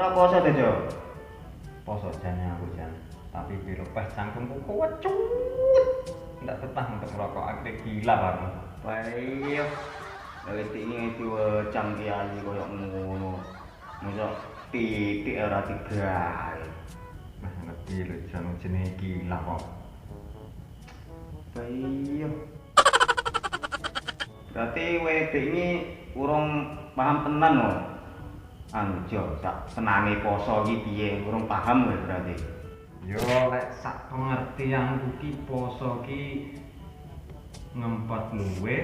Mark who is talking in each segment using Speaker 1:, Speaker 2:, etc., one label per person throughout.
Speaker 1: Ora poso to, Jo.
Speaker 2: Poso jane aku jan. Tapi pilepeh cangkemku kuat cut. Ndak betah untuk merokok aktif gila aku.
Speaker 1: Baik. Lha iki diwacang kiai koyo ngono. Mosok titik ora digawe.
Speaker 2: Nah ngerti lho jan jenenge gila kok.
Speaker 1: Baik. Berarti wedek ini urung paham tenan lho. Anu Jo, sak senane poso iki piye? Urung paham kowe berarti.
Speaker 2: Yo lek sak pengertianku ki poso ki ngempet luwe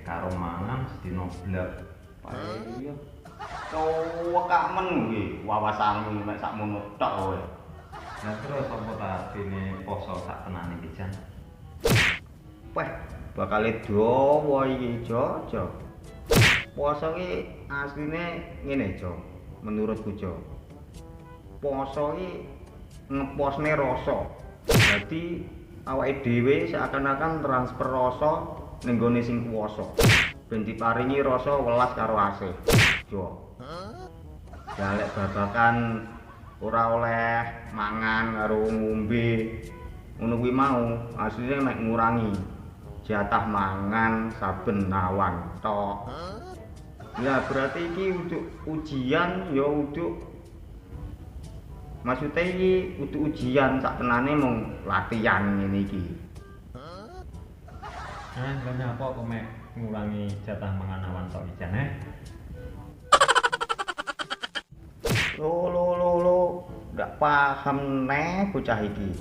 Speaker 2: karo mangan sedina blek.
Speaker 1: Iya. Cowek men kuwi wawasanmu mek sakmono tok kowe.
Speaker 2: Lah terus apa ta artine poso sak tenane iki jan?
Speaker 1: Wah, bakal dawa iki Jo. Poso ki asline ngene Jo. Menurutku Jo. Poso ki ngeposne rasa. Jadi awake dhewe seakan-akan transfer rasa ning gone sing kuwasa. Ben diparingi rasa welas karo asih. Jo. Dalek babakan ora oleh mangan karo ngombe. Ngono kuwi mau asline mek ngurangi jatah mangan saben awan tok. Lah berarti iki untuk ujian ya untuk maksudnya iki untuk ujian sak tenane mung latihan ngene iki.
Speaker 2: Lah apa kok mek ngurangi jatah mangan awan tok iki jan
Speaker 1: Lo, ndak paham neh bocah iki.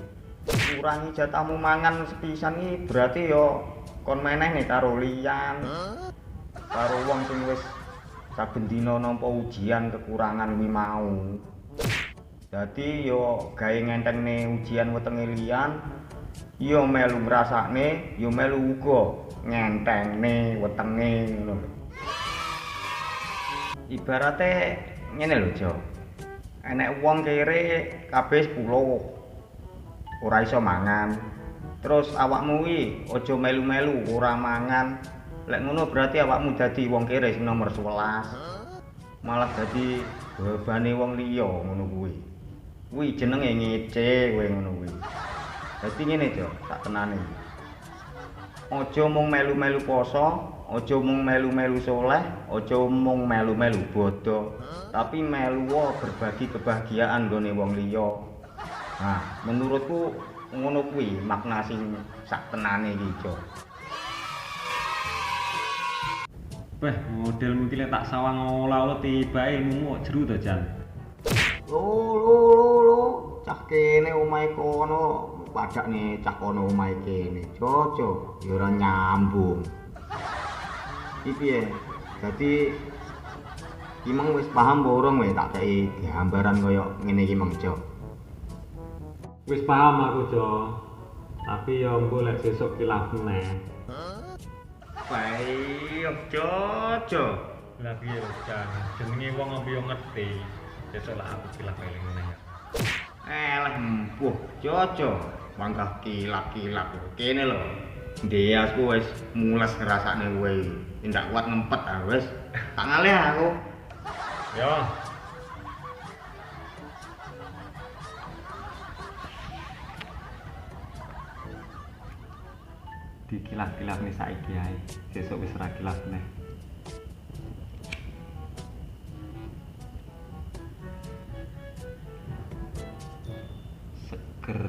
Speaker 1: Kurangi jatahmu mangan sepisan iki berarti yo kon meneh nih karo liyan. Karo wong sing wis saben dina nampa ujian kekurangan kuwi mau. Dadi yo gawe ngentengne ujian wetenge liyan, yo melu ngrasakne, yo melu uga ngentengne wetenge ngono. Ibarate ngene lho, Jo. Enek wong kere kabeh 10 ora iso mangan. Terus awakmu kuwi aja melu-melu ora mangan. Lek ngono berarti awakmu dadi wong kere sing nomor 11. Malah dadi bebane wong liya ngono kuwi. Kuwi jenenge ngece kowe ngono kuwi. Dadi ngene, Jo, tak tenane. Aja mung melu-melu poso, aja mung melu-melu saleh, aja mung melu-melu bodo, tapi melu berbagi kebahagiaan gone wong liya. Nah, menurutku ngono kuwi makna sing sak tenane iki, Jo.
Speaker 2: Weh, modelmu iki lek tak sawang olah-olah tibae mumu jeru to jan.
Speaker 1: Lo, cah kene omahe kono, padakne cah kono omahe kene. Jo, ya ora nyambung. Iki piye? Dadi iki meng wis paham apa urung wae tak kei gambaran kaya ngene iki meng, Jo.
Speaker 2: Wis paham aku, Jo. Tapi ya engko lek sesuk kilaf meneh.
Speaker 1: Baik, Jo.
Speaker 2: Lah piye lho, Jan? Jenenge wong ambe yo ngerti. Sesuk lek aku kilaf eling meneh ya.
Speaker 1: Eleh empuh, Jo. Mangkah kilap-kilap kene lho. Ndeyasku wis mules ngrasakne kowe. Ndak kuat ngempet ah wis. Tak ngalih aku.
Speaker 2: Yo. Dikilap-kilap nih saiki ae. Sesuk wis ora kilap meneh. Seger.